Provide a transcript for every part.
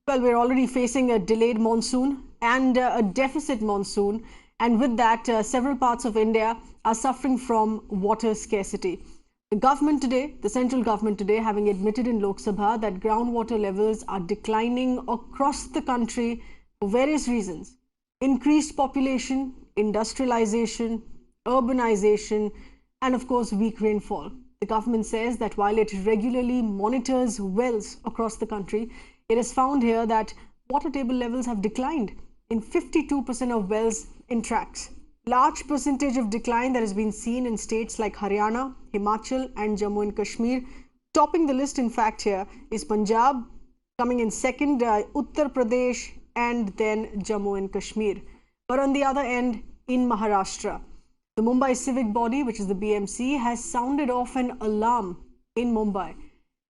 Well, we're already facing a delayed monsoon and a deficit monsoon. And with that, several parts of India are suffering from water scarcity. The government today, the central government today, having admitted in Lok Sabha that groundwater levels are declining across the country for various reasons. Increased population, industrialization, urbanization, and of course, weak rainfall. The government says that while it regularly monitors wells across the country, it has found here that water table levels have declined in 52% of wells in tracts. Large percentage of decline that has been seen in states like Haryana, Himachal and Jammu and Kashmir. Topping the list, in fact, here is Punjab, coming in second, Uttar Pradesh and then Jammu and Kashmir. But on the other end, in Maharashtra, the Mumbai civic body, which is the BMC, has sounded off an alarm in Mumbai.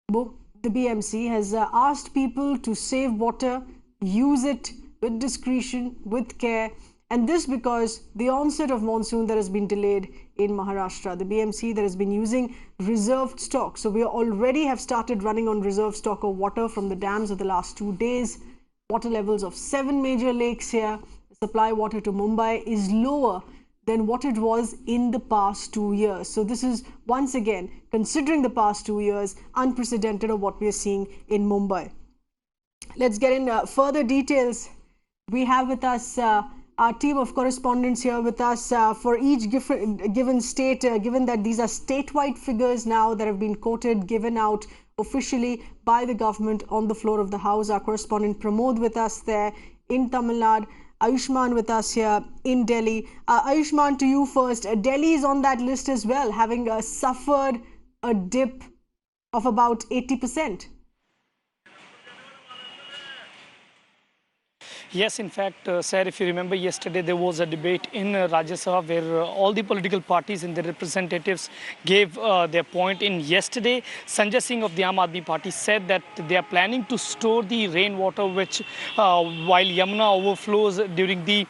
The BMC has asked people to save water, use it with discretion, with care, and this because the onset of monsoon that has been delayed in Maharashtra. The BMC that has been using reserved stock. So we already have started running on reserve stock of water from the dams of the last 2 days. Water levels of 7 major lakes here. The supply water to Mumbai is lower than what it was in the past 2 years. So this is once again, considering the past 2 years, unprecedented of what we are seeing in Mumbai. Let's get in further details. We have with us our team of correspondents here with us for each given state, given that these are statewide figures now that have been quoted, given out officially by the government on the floor of the House. Our correspondent Pramod with us there in Tamil Nadu. Ayushmann with us here in Delhi. Ayushmann, to you first. Delhi is on that list as well, having suffered a dip of about 80%. Yes, in fact, sir, if you remember yesterday, there was a debate in Rajya Sabha where all the political parties and their representatives gave their point in. Yesterday, Sanjay Singh of the Aam Aadmi Party said that they are planning to store the rainwater which while Yamuna overflows during the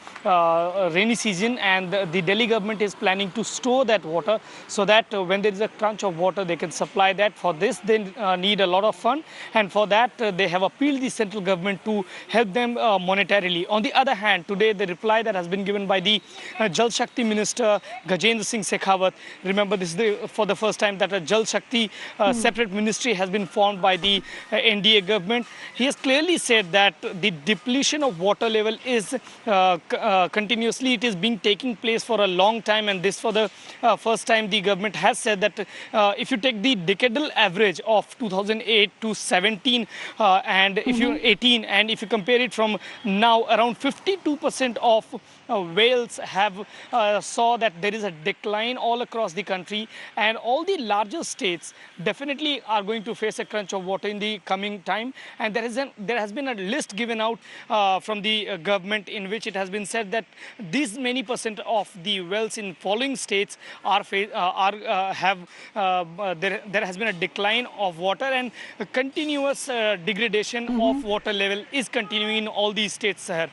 rainy season, and the Delhi government is planning to store that water so that when there is a crunch of water, they can supply that. For this, they need a lot of fund, and for that, they have appealed the central government to help them monetarily. On the other hand, today the reply that has been given by the Jal Shakti Minister Gajendra Singh Shekhawat, remember this is for the first time that a Jal Shakti separate ministry has been formed by the NDA government. He has clearly said that the depletion of water level is continuously, it is being taking place for a long time, and this for the first time the government has said that if you take the decadal average of 2008 to 17 and if you 18, and if you compare it from now, around 52% of whales have saw that there is a decline all across the country, and all the larger states definitely are going to face a crunch of water in the coming time. And there has been a list given out from the government in which it has been said that these many percent of the wells in following states are there has been a decline of water, and a continuous degradation of water level is continuing in all these states, sir.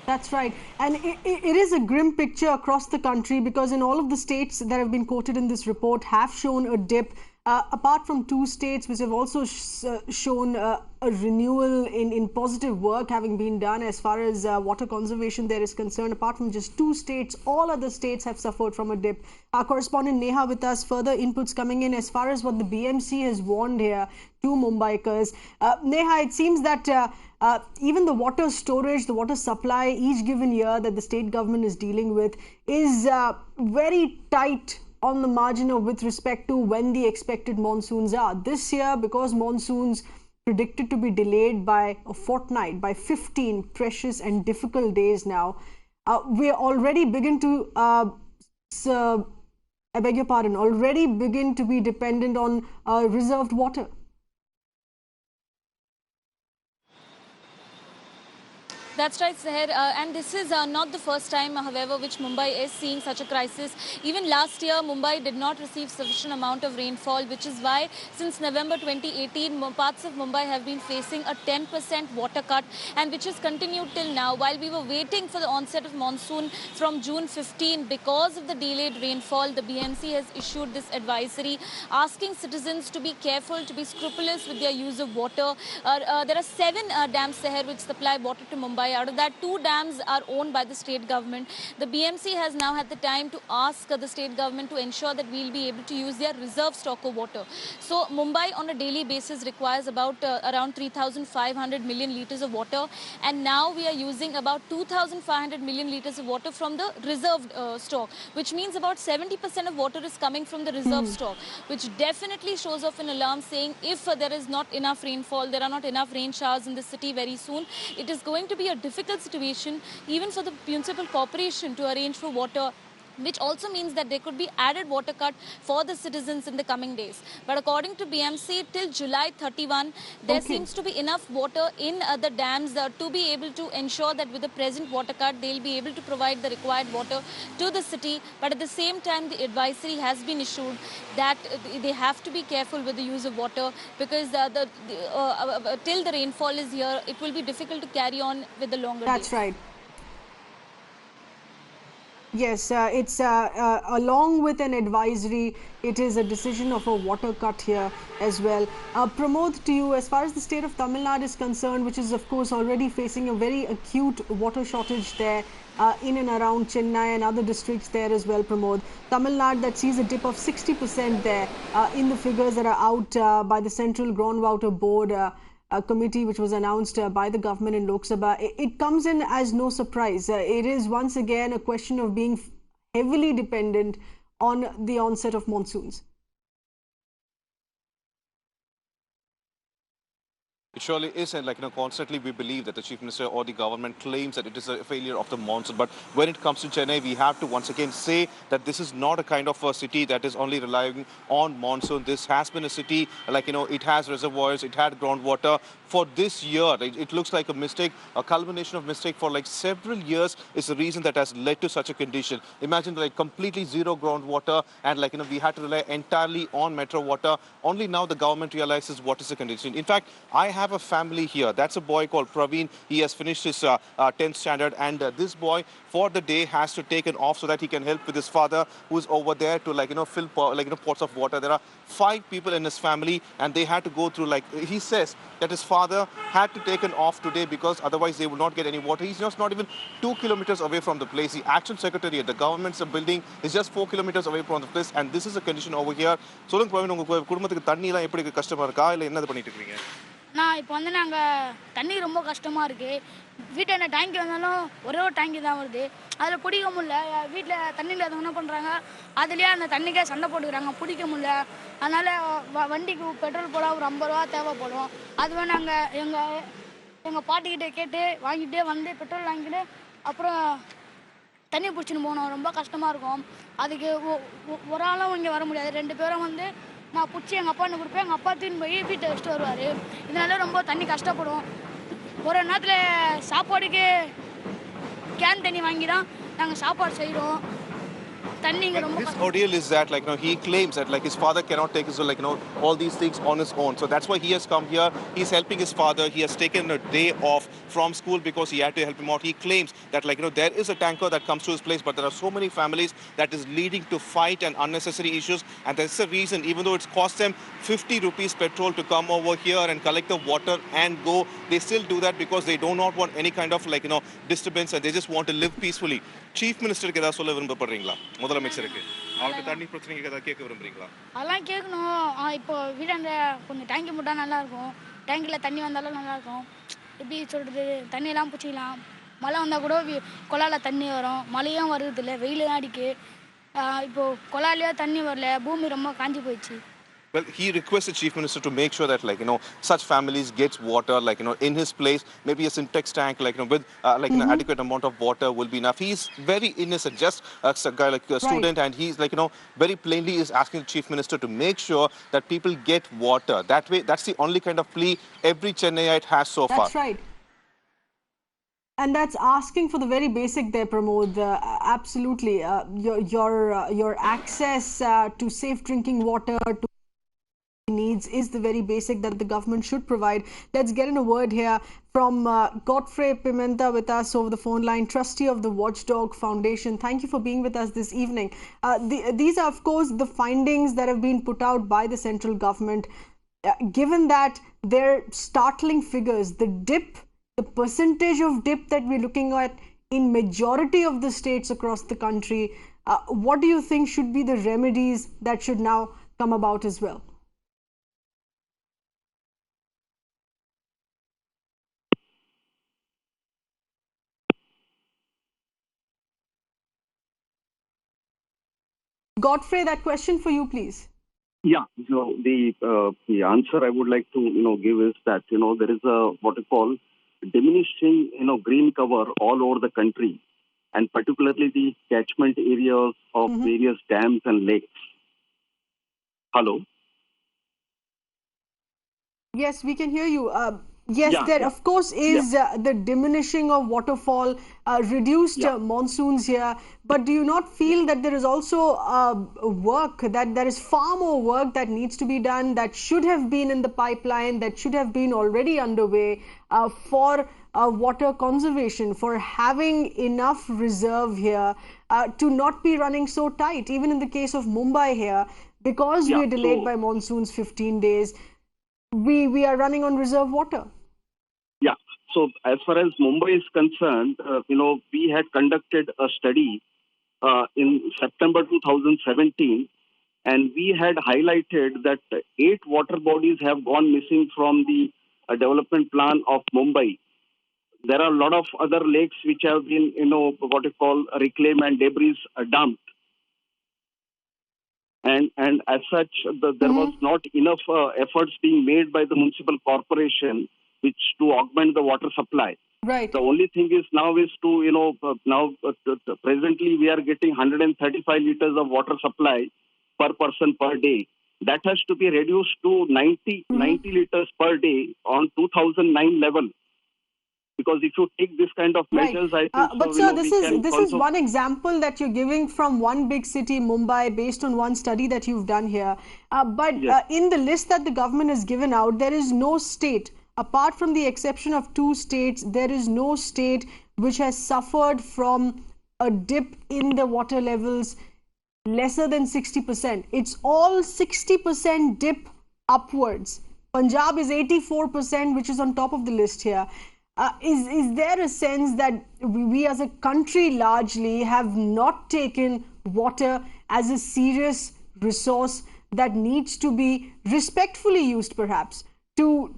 That's right. And it is a grim picture across the country, because in all of the states that have been quoted in this report have shown a dip, apart from 2 states which have also shown a renewal in positive work having been done as far as water conservation there is concerned. Apart from just 2 states, all other states have suffered from a dip. Our correspondent Neha with us, further inputs coming in as far as what the BMC has warned here to Mumbaikars. Neha, it seems that even the water storage, the water supply each given year that the state government is dealing with is very tight on the margin of with respect to when the expected monsoons are. This year, because monsoons predicted to be delayed by a fortnight, by 15 precious and difficult days now, we already begin to, I beg your pardon, already begin to be dependent on reserved water. That's right, Seher. And this is not the first time, however, which Mumbai is seeing such a crisis. Even last year, Mumbai did not receive sufficient amount of rainfall, which is why since November 2018, parts of Mumbai have been facing a 10% water cut, and which has continued till now. While we were waiting for the onset of monsoon from June 15, because of the delayed rainfall, the BMC has issued this advisory asking citizens to be careful, to be scrupulous with their use of water. There are 7 dams, Seher, which supply water to Mumbai. Out of that, 2 dams are owned by the state government. The BMC has now had the time to ask the state government to ensure that we'll be able to use their reserve stock of water. So Mumbai on a daily basis requires about around 3,500 million litres of water, and now we are using about 2,500 million litres of water from the reserved stock, which means about 70% of water is coming from the reserve stock, which definitely shows off an alarm saying if there is not enough rainfall, there are not enough rain showers in the city very soon, it is going to be a difficult situation even for the municipal corporation to arrange for water, which also means that there could be added water cut for the citizens in the coming days. But according to BMC, till July 31, there seems to be enough water in the dams to be able to ensure that with the present water cut, they'll be able to provide the required water to the city. But at the same time, the advisory has been issued that they have to be careful with the use of water, because till the rainfall is here, it will be difficult to carry on with the longer That's days. right. Yes, it's along with an advisory, it is a decision of a water cut here as well. Pramod, to you, as far as the state of Tamil Nadu is concerned, which is of course already facing a very acute water shortage there in and around Chennai and other districts there as well, Pramod. Tamil Nadu that sees a dip of 60% there in the figures that are out by the Central Groundwater Board. Committee which was announced by the government in Lok Sabha. It comes in as no surprise. It is once again a question of being heavily dependent on the onset of monsoons. It surely is, and constantly we believe that the Chief Minister or the government claims that it is a failure of the monsoon. But when it comes to Chennai, we have to once again say that this is not a kind of a city that is only relying on monsoon. This has been a city, it has reservoirs, it had groundwater. For this year, it looks like a mistake, a culmination of mistake for several years is the reason that has led to such a condition. Imagine completely zero groundwater, and we had to rely entirely on metro water. Only now the government realizes what is the condition. In fact, I have a family here. That's a boy called Praveen. He has finished his 10th standard, and this boy for the day has to take an off so that he can help with his father who's over there to fill pots of water. There are 5 people in his family, and they had to go through he says that his father had to take an off today because otherwise they would not get any water. He's just not even 2 kilometers away from the place. The Action Secretariat, the government's building, is just 4 kilometers away from the place, and this is a condition over here. சொல்லுங்க பிரவீன், உங்க குடும்பத்துக்கு தண்ணி எல்லாம் எப்படி கஷ்டமா இருக்கா இல்ல என்னது பண்ணிட்டு இருக்கீங்க? நான் இப்போ நாங்கள் தண்ணி ரொம்ப கஷ்டமாக இருக்குது. வீட்டில் என்ன டேங்கி வந்தாலும் ஒரே ஒரு டேங்கி தான் வருது. அதில் பிடிக்க முடியல. வீட்டில் தண்ணி இல்லாதவங்க என்ன பண்ணுறாங்க, அதுலேயே அந்த தண்ணிக்கே சண்டை போட்டுக்கிறாங்க, பிடிக்க முடியல. அதனால் வண்டிக்கு பெட்ரோல் போட ஒரு 50 ரூபா தேவைப்படும். அதுவே நாங்கள் எங்கள் பாட்டிக்கிட்ட கேட்டு வாங்கிட்டே வந்து பெட்ரோல் வாங்கிட்டு அப்புறம் தண்ணி பிடிச்சின்னு போகணும். ரொம்ப கஷ்டமாக இருக்கும். அதுக்கு ஒரு ஆளும் இங்கே வர முடியாது. 2 பேரும் வந்து நான் பிடிச்சி எங்கள் அப்பான்னு கொடுப்பேன். எங்கள் அப்பா தூக்கின்னு போய் வீட்டை வச்சுட்டு வருவார். இதனால ரொம்ப தண்ணி கஷ்டப்படும். ஒரு நேரத்தில் சாப்பாடுக்கு கேன் தண்ணி வாங்கி தான் நாங்கள் சாப்பாடு செய்கிறோம். His ordeal is that he claims that his father cannot take his all these things on his own. So that's why he has come here. He's helping his father. He has taken a day off from school because he had to help him out. He claims that there is a tanker that comes to his place, but there are so many families that is leading to fight and unnecessary issues, and that's the reason, even though it's cost them 50 rupees petrol to come over here and collect the water and go, they still do that because they do not want any kind of disturbance, and they just want to live peacefully. Chief Minister க்கு ஏதாவது சொல்ல விரும்பப்படுறீங்களா? முதலமைச்சருக்கு அவருக்கு தண்ணி பிரச்சனைக்கு ஏதாவது கேட்க விரும்புறீங்களா? அதெல்லாம் கேட்கணும். இப்போ வீடாண்ட கொஞ்சம் டேங்கி முட்டா நல்லா இருக்கும். டேங்கில் தண்ணி வந்தாலும் நல்லா இருக்கும். எப்படி சொல்கிறது, தண்ணியெல்லாம் பிடிச்சிக்கலாம். மழை வந்தால் கூட குழாயில் தண்ணி வரும். மழையும் வருதில்லை, வெயிலும் அடிக்கு. இப்போது குழாயிலே தண்ணி வரல, பூமி ரொம்ப காஞ்சி போயிடுச்சு. Well, he requested Chief Minister to make sure that such families gets water in his place. Maybe a syntax tank with an adequate amount of water will be enough. He's very innocent, just a guy a student, and he's very plainly is asking the Chief Minister to make sure that people get water. That way, that's the only kind of plea every Chennaiite has so far. That's right. And that's asking for the very basic there, Pramod. Absolutely. Your access to safe drinking water, to needs is the very basic that the government should provide. Let's get in a word here from Godfrey Pimenta with us over the phone line, trustee of the Watchdog Foundation. Thank you for being with us this evening. These are, of course, the findings that have been put out by the central government. Given that they're startling figures, the percentage of dip that we're looking at in majority of the states across the country, what do you think should be the remedies that should now come about as well? Godfrey, that question for you, please. Yeah, so the answer I would like to give is that there is a what you call diminishing green cover all over the country, and particularly the catchment areas of various dams and lakes. Hello. Yes, we can hear you. Yes, there of course is the diminishing of waterfall, reduced monsoons here. But do you not feel that there is also work, that there is far more work that needs to be done, that should have been in the pipeline, that should have been already underway for water conservation, for having enough reserve here to not be running so tight? Even in the case of Mumbai here, because we are delayed by monsoons 15 days, we are running on reserve water. Yeah. So as far as Mumbai is concerned, we had conducted a study in September 2017, and we had highlighted that 8 water bodies have gone missing from the development plan of Mumbai. There are a lot of other lakes which have been, what you call reclaim and debris dumped. And as such, there was not enough efforts being made by the municipal corporation which to augment the water supply. Right. The only thing is now is to, presently we are getting 135 liters of water supply per person per day. That has to be reduced to 90 liters per day on 2009 level. Because if you take this kind of measures, I think but sir, this is one example that you're giving from one big city, Mumbai, based on one study that you've done here. But in the list that the government has given out, there is no state, apart from the exception of 2 states, there is no state which has suffered from a dip in the water levels lesser than 60%. It's all 60% dip upwards. Punjab is 84%, which is on top of the list here. Is there a sense that we as a country largely have not taken water as a serious resource that needs to be respectfully used, perhaps, to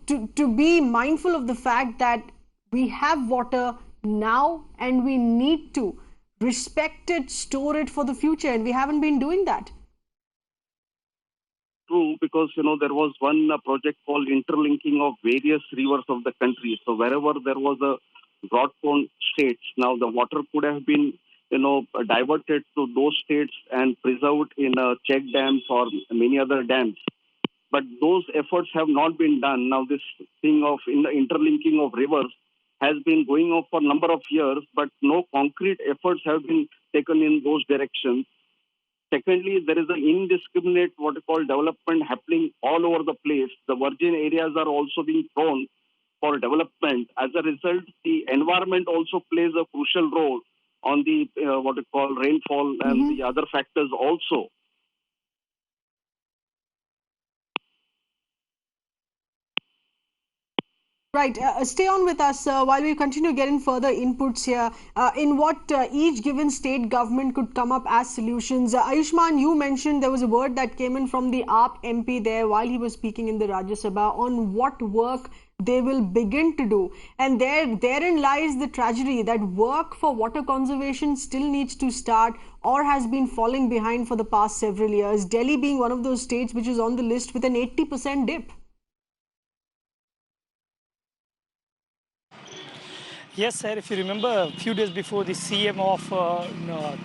be mindful of the fact that we have water now and we need to respect it, store it for the future, and we haven't been doing that? True, because there was one project called interlinking of various rivers of the country. So wherever there was a drought-prone states, now the water could have been diverted to those states and preserved in check dams or many other dams. But those efforts have not been done. Now this thing of interlinking of rivers has been going on for a number of years, but no concrete efforts have been taken in those directions. Secondly, there is an indiscriminate what you call development happening all over the place. The virgin areas are also being prone for development. As a result, the environment also plays a crucial role on the what you call rainfall and the other factors also. Right. Stay on with us while we continue getting further inputs here in what each given state government could come up as solutions. Ayushmann, you mentioned there was a word that came in from the AAP MP there while he was speaking in the Rajya Sabha on what work they will begin to do. And therein lies the tragedy that work for water conservation still needs to start or has been falling behind for the past several years. Delhi being one of those states which is on the list with an 80% dip. Yes, sir. If you remember, a few days before, the CM of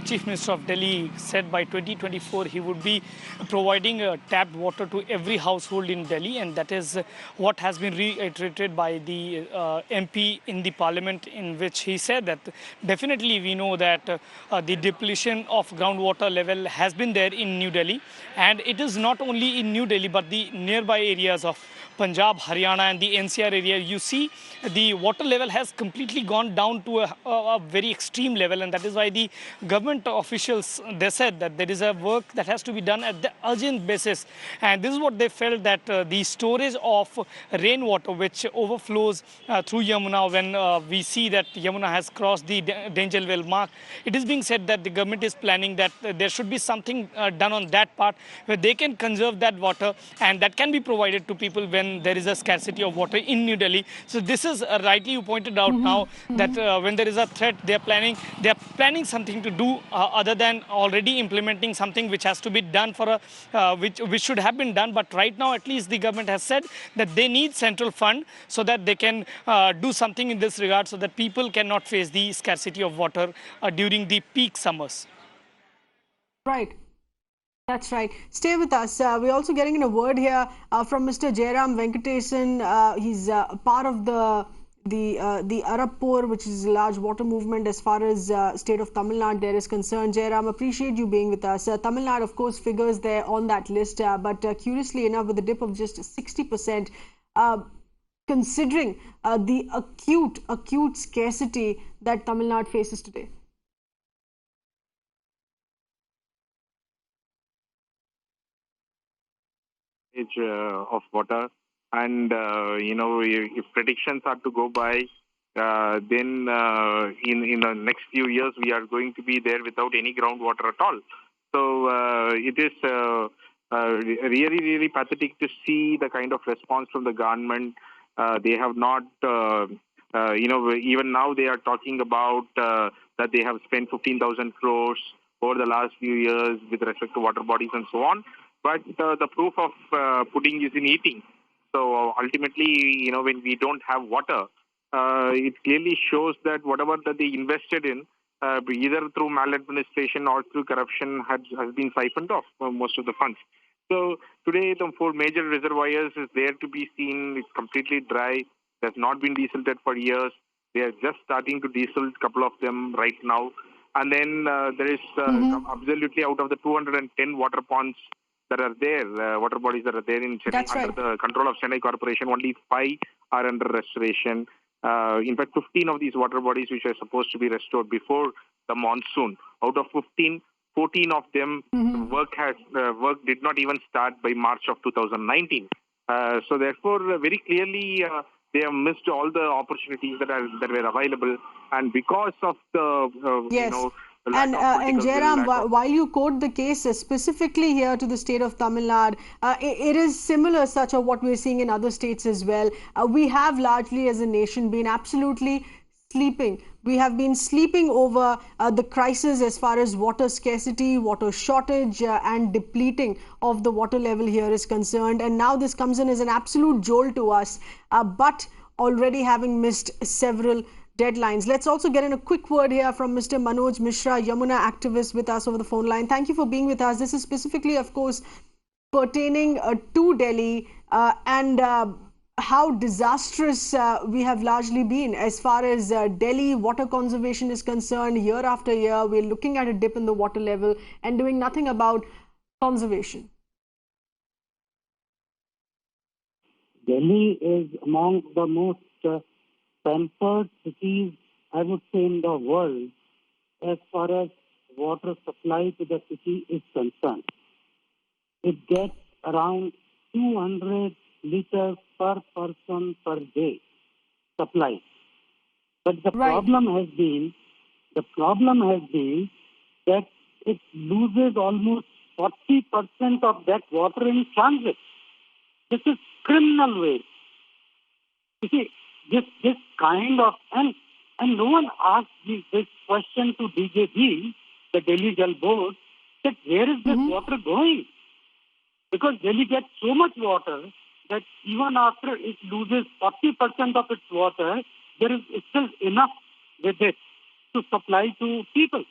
Chief Minister of Delhi said by 2024 he would be providing tapped water to every household in Delhi, and that is what has been reiterated by the MP in the Parliament, in which he said that definitely we know that the depletion of groundwater level has been there in New Delhi, and it is not only in New Delhi but the nearby areas of Punjab, Haryana, and the NCR area. You see, the water level has completely gone down to a very extreme level, and that is why the government officials, they said that there is a work that has to be done at the urgent basis, and this is what they felt, that the storage of rainwater which overflows through Yamuna, when we see that Yamuna has crossed the danger level mark, it is being said that the government is planning that there should be something done on that part where they can conserve that water, and that can be provided to people when there is a scarcity of water in New Delhi. So this is rightly you pointed out now that when there is a threat, they are planning something to do other than already implementing something which has to be done for which should have been done. But right now, at least the government has said that they need central fund so that they can do something in this regard, so that people cannot face the scarcity of water during the peak summers. Right. That's right. Stay with us. We're also getting in a word here from Mr. Jairam Venkatesan. He's part of the Arappur, which is a large water movement as far as state of Tamil Nadu there is concerned. Jairam, appreciate you being with us. Tamil Nadu, of course, figures there on that list, but curiously enough, with a dip of just 60%, considering the acute scarcity that Tamil Nadu faces today. Of water, and if predictions are to go by, then in the next few years we are going to be there without any groundwater at all. So it is really pathetic to see the kind of response from the government. They have not, even now they are talking about that they have spent 15,000 crores over the last few years with respect to water bodies and so on. But the proof of pudding is in eating. So ultimately, when we don't have water, it clearly shows that whatever that they invested in, either through maladministration or through corruption, has been siphoned off most of the funds. So today, the 4 major reservoirs is there to be seen. It's completely dry. It has not been desalted for years. They are just starting to desal a couple of them right now. And then there is absolutely, out of the 210 water ponds that are there, water bodies that are there in Chennai, under the control of Chennai Corporation, only 5 are under restoration. In fact, 15 of these water bodies which are supposed to be restored before the monsoon. Out of 15, 14 of them work did not even start by March of 2019. So therefore, very clearly, they have missed all the opportunities that were available, and because of the And Jairam, while you quote the case specifically here to the state of Tamil Nadu, it is similar such of what we're seeing in other states as well. We have largely as a nation been absolutely sleeping. We have been sleeping over the crisis as far as water scarcity, water shortage and depleting of the water level here is concerned. And now this comes in as an absolute jolt to us, but already having missed several deadlines. Let's also get in a quick word here from Mr. Manoj Mishra, Yamuna activist, with us over the phone line. Thank you for being with us. This is specifically, of course, pertaining to Delhi and how disastrous we have largely been as far as Delhi water conservation is concerned. Year after year, we're looking at a dip in the water level and doing nothing about conservation. Delhi is among the most pampered cities, I would say, in the world as far as water supply to the city is concerned. It gets around 200 liters per person per day supply. But the problem has been that it loses almost 40% of that water in transit. This is criminal waste. You see, this kind of, and no one asked this question to DJB, the Delhi Jal Board, that where is this water going? Because Delhi gets so much water that even after it loses 40% of its water, there is still enough with it to supply to people.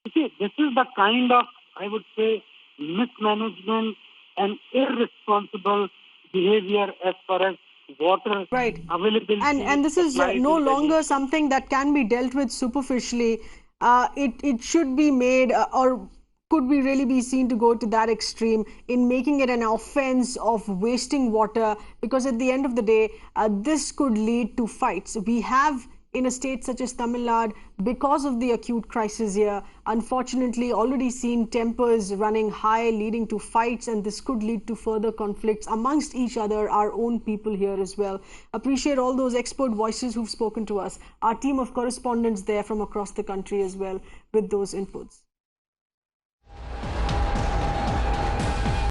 You see, this is the kind of, I would say, mismanagement and irresponsible behavior as far as water Right. availability. And this is supply no to the longer nation. something that can be dealt with superficially. It should be made, or could we really be seen to go to that extreme in making it an offense of wasting water? Because at the end of the day, this could lead to fights. We have in a state such as Tamil Nadu, because of the acute crisis here, unfortunately already seen tempers running high, leading to fights, and this could lead to further conflicts amongst each other, our own people here as well. Appreciate all those expert voices who've spoken to us. Our team of correspondents there from across the country as well with those inputs.